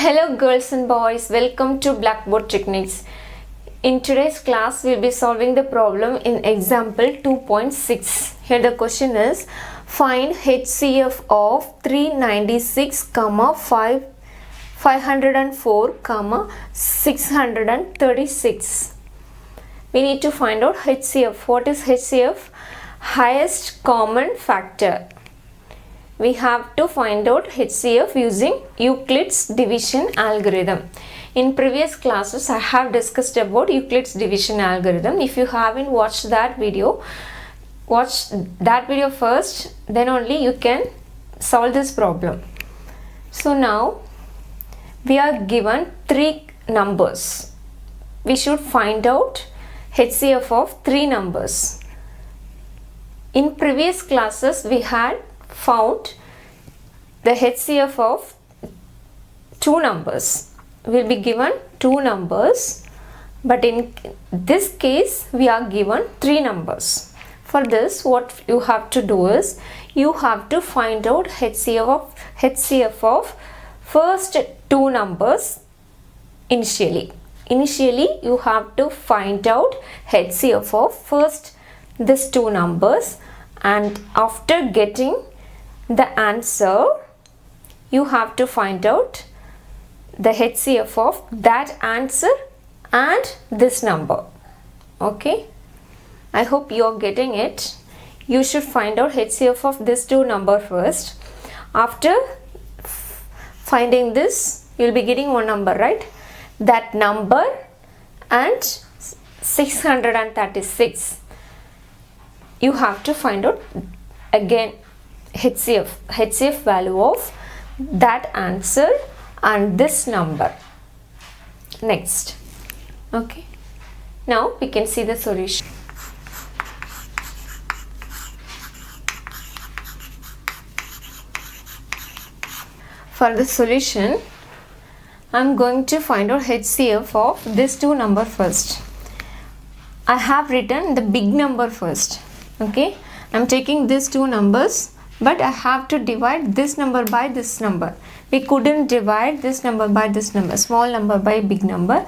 Hello girls and boys, welcome to Blackboard Techniques. In today's class, we'll be solving the problem in example 2.6. Here the question is, find HCF of 396, 504, 636. We need to find out HCF. What is HCF? Highest common factor. We have to find out HCF using Euclid's division algorithm. In previous classes, I have discussed about Euclid's division algorithm. If you haven't watched that video, watch that video first, then only you can solve this problem. So now, we are given three numbers. We should find out HCF of three numbers. In previous classes, we had found the HCF of two numbers. Will be given two numbers, but in this case we are given three numbers. For this, what you have to do is you have to find out HCF of first two numbers initially. Initially you have to find out HCF of first these two numbers, and after getting the answer, you have to find out the HCF of that answer and this number. Okay, I hope you are getting it. You should find out HCF of this two number first. After finding this, you will be getting one number, right? That number and 636. You have to find out again HCF value of that answer and this number. Next. Okay. Now we can see the solution. For the solution, I am going to find out HCF of this two number first. I have written the big number first. Okay. I am taking these two numbers, but I have to divide this number by this number. We couldn't divide this number by this number, small number by big number.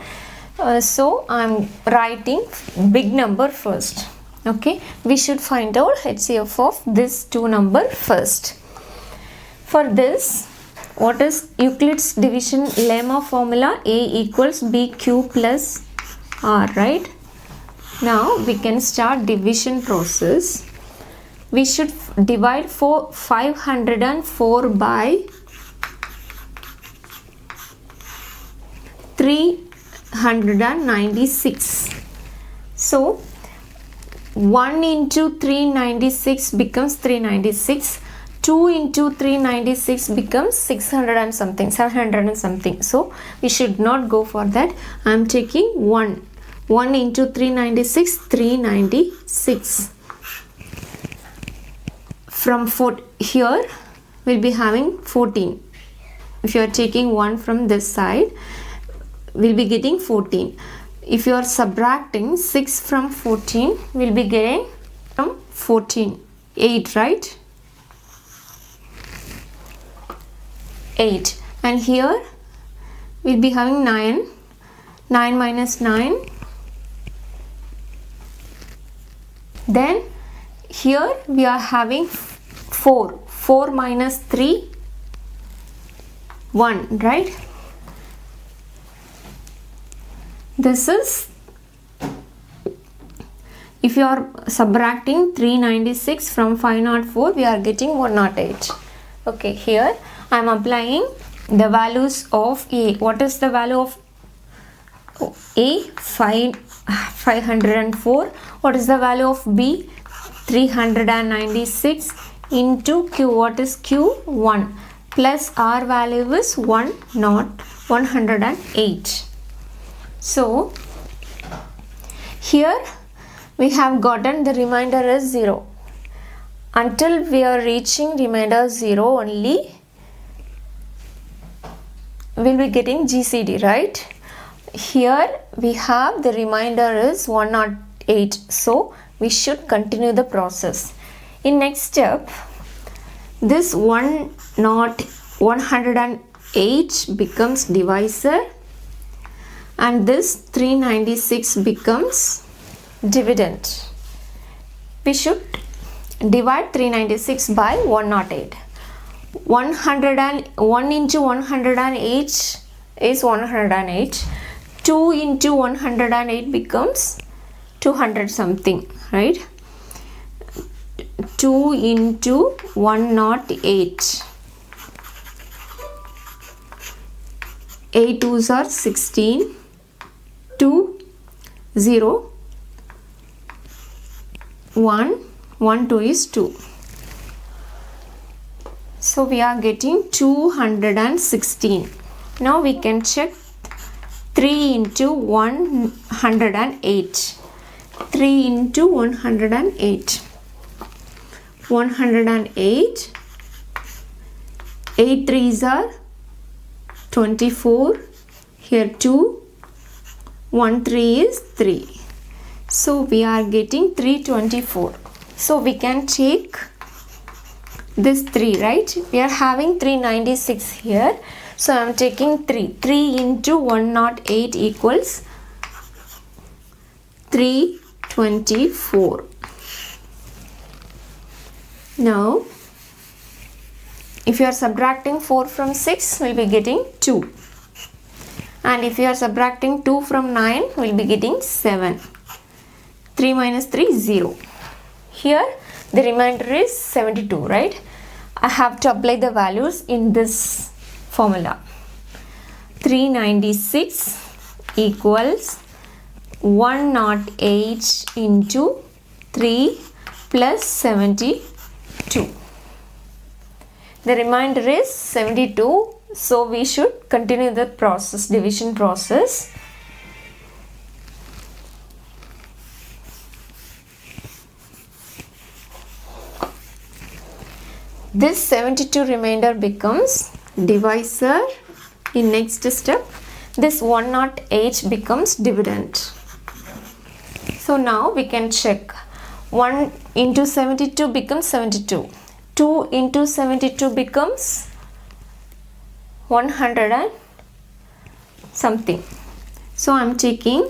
So I'm writing big number first. Okay, we should find out HCF of this two number first. For this, what is Euclid's division lemma formula? A equals BQ plus R, right? Now we can start division process. We should divide 504 by 396. So 1 into 396 becomes 396. 2 into 396 becomes 600 and something, 700 and something. So we should not go for that. I am taking 1. 1 into 396, 396. From here, we'll be having 14. If you are taking 1 from this side, we'll be getting 14. If you are subtracting 6 from 14, we'll be getting from 14. 8, right? 8. And here, we'll be having 9. 9 minus 9. Then, here we are having 4. 4 minus 3, 1, right? This is, if you are subtracting 396 from 504, we are getting 108. Okay, here I am applying the values of A. What is the value of A? 504. What is the value of B? 396 into Q. What is Q? 1. Plus R value is 108. So, here we have gotten the remainder as 0. Until we are reaching remainder 0 only, we will be getting GCD, right? Here we have the remainder is 108. So, we should continue the process. In next step, this 108 8 becomes divisor and this 396 becomes dividend. We should divide 396 by 108. 1 into 108 is 108. 2 into 108 becomes 200 something, right? 2 into 108. 8 2s are 16. 2 0 1 1 2 is 2. So we are getting 216. Now we can check 3 into 108. 3 into 108. 108. 8 3s are 24. Here 2. 1 3 is 3. So we are getting 324. So we can take this 3, right? We are having 396 here. So I am taking 3. 3 into 108 equals 324. Now, if you are subtracting 4 from 6, we will be getting 2. And if you are subtracting 2 from 9, we will be getting 7. 3 minus 3 is 0. Here, the remainder is 72, right? I have to apply the values in this formula. 396 equals 108 into 3 plus 72. The remainder is 72. So we should continue the process, division process. This 72 remainder becomes divisor. In next step, this 108 becomes dividend. So now we can check. 1 into 72 becomes 72. 2 into 72 becomes 100 and something. So I am taking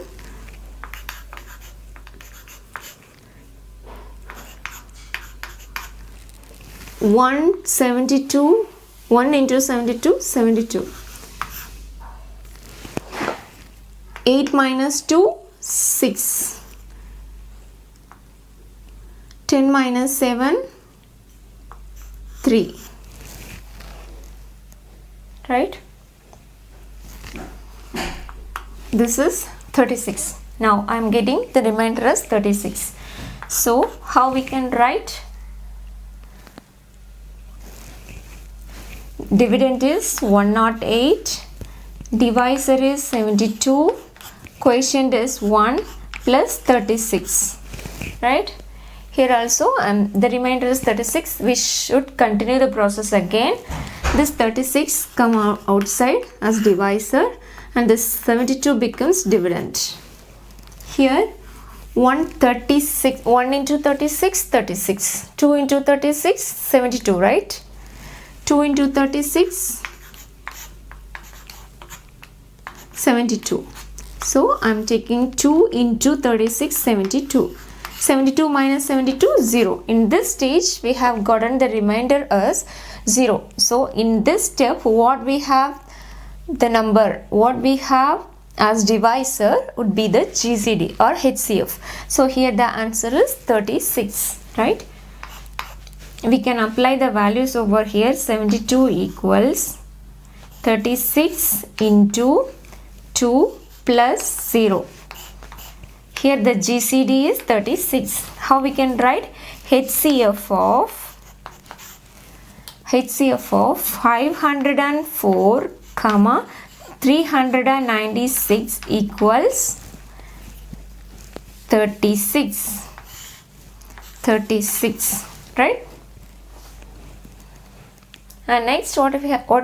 172. 1 into 72, 72. 8 minus 2, 6. 10 minus 7, 3. Right? This is 36. Now I am getting the remainder as 36. So how we can write? Dividend is 108, divisor is 72, quotient is 1 plus 36, right? Here also the remainder is 36. We should continue the process again. This 36 come outside as divisor and this 72 becomes dividend. Here 136, 1 into 36, 36, 2 into 36, 72, right? 2 into 36, 72. So I am taking 2 into 36, 72. 72 minus 72, 0. In this stage, we have gotten the remainder as 0. So in this step, what we have, the number, what we have as divisor would be the GCD or HCF. So here the answer is 36, right? We can apply the values over here. 72 equals 36 into 2 plus 0. Here the GCD is 36. How we can write? HCF of 504, 396 equals 36. 36, right? And next what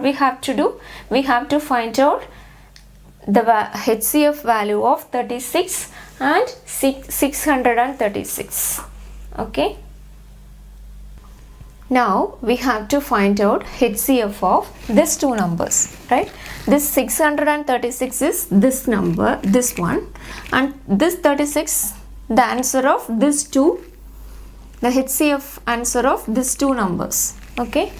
we have to do? We have to find out the HCF value of 36 and 636. Okay. Now we have to find out HCF of these two numbers, right? This 636 is this number, this one, and this 36, the answer of this two, the HCF answer of these two numbers. Okay,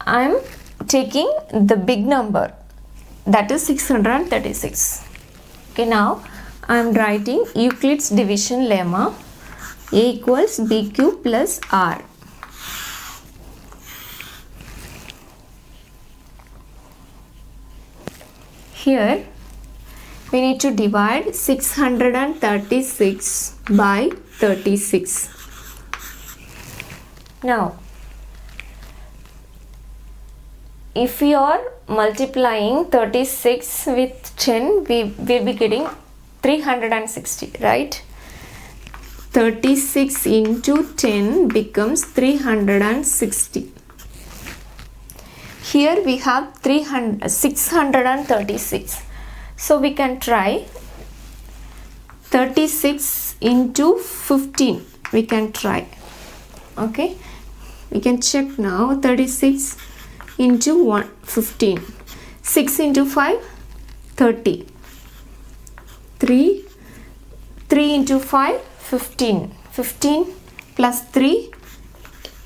I am taking the big number, that is 636. Okay, now I am writing Euclid's division lemma. A equals BQ plus R. Here we need to divide 636 by 36. Now, if we are multiplying 36 with 10, we will be getting 360, right? 36 into 10 becomes 360. Here we have 636. So we can try 36 into 15. We can try. Okay. We can check now. 36 into 15. 6 into 5, 30. 3 into 5, 15. 15 plus 3,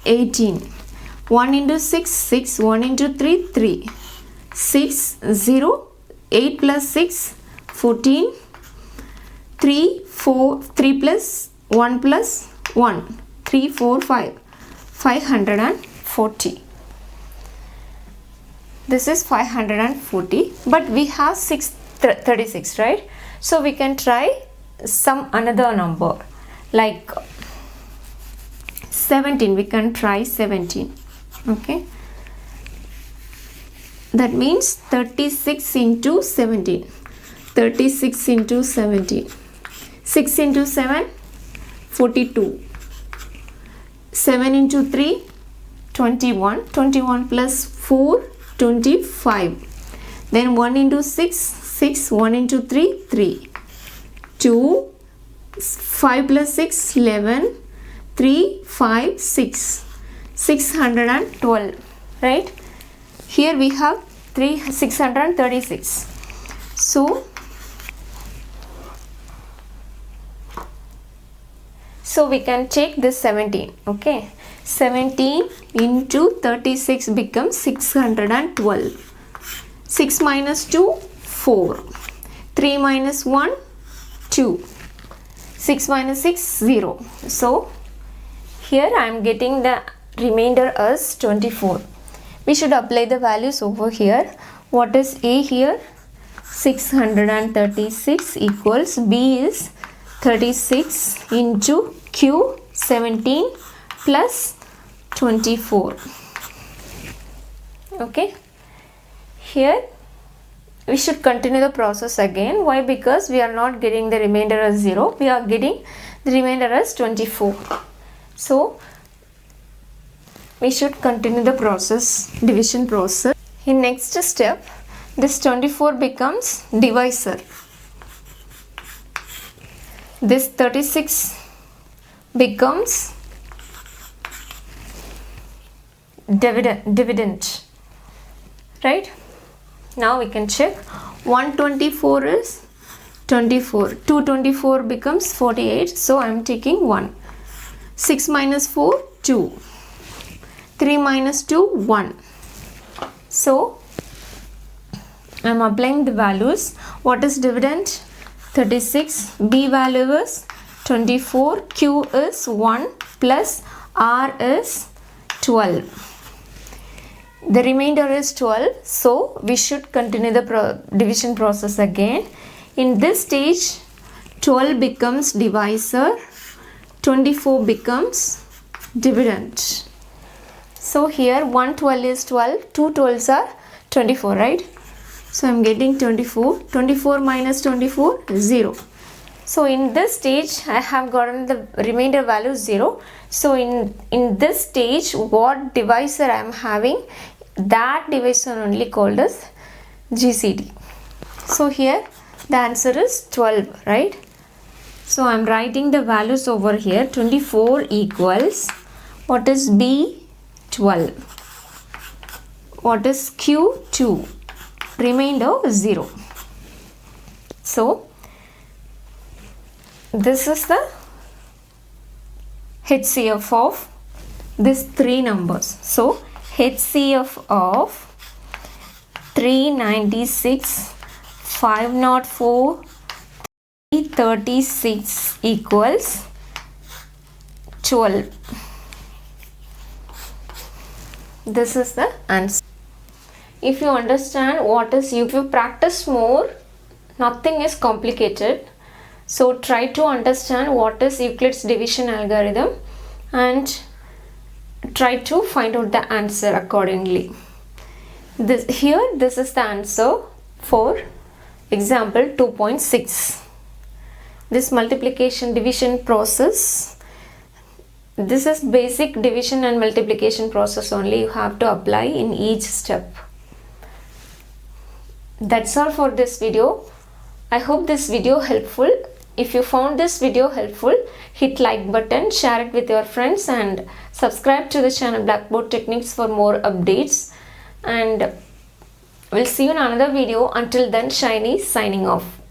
18. 1 into 6, 6. 1 into 3, 3. 6, 0. 8 plus 6, 14. 3, 4. 3 plus 1 plus 1. 3, 4, 5. 540. This is 540. But we have 36, right? So we can try some another number. Like 17. We can try 17. Okay, that means 36 into 17. 36 into 17. 6 into 7, 42. 7 into 3, 21. 21 plus 4, 25. Then 1 into 6, 6. 1 into 3, 3. 2, 5 plus 6, 11. 3, 5, 6. 612, right? Here we have 636. So we can take this 17. Okay, 17 into 36 becomes 612. 6 minus 2, 4. 3 minus 1, 2. 6 minus 6, 0. So here I am getting the remainder as 24. We should apply the values over here. What is A here? 636 equals B is 36 into Q 17 plus 24. Okay. Here we should continue the process again. Why? Because we are not getting the remainder as 0. We are getting the remainder as 24. So we should continue the process, division process. In next step, this 24 becomes divisor. This 36 becomes dividend. Right? Now we can check. 124 is 24. 224 becomes 48. So I am taking 1. 6 minus 4, 2. 3 minus 2, 1. So I am applying the values. What is dividend? 36. B value is 24. Q is 1 plus R is 12. The remainder is 12. So we should continue the division process again. In this stage, 12 becomes divisor. 24 becomes dividend. So here 112 is 12, 2 12s are 24, right? So I am getting 24. 24 minus 24 is 0. So in this stage I have gotten the remainder value 0. So in this stage, what divisor I am having, that divisor only called as GCD. So here the answer is 12, right? So I am writing the values over here. 24 equals, what is B? 12. What is Q? 2. Remainder 0. So this is the HCF of these three numbers. So HCF of 396, 504, 336 equals 12. This is the answer. If you understand what is Euclid, if you practice more, nothing is complicated. So try to understand what is Euclid's division algorithm and try to find out the answer accordingly. This is the answer for example 2.6. This multiplication division process, this is basic division and multiplication process only. You have to apply in each step. That's all for this video. I hope this video helpful. If you found this video helpful, hit like button, share it with your friends and subscribe to the channel Blackboard Techniques for more updates. And we'll see you in another video. Until then, Shiny signing off.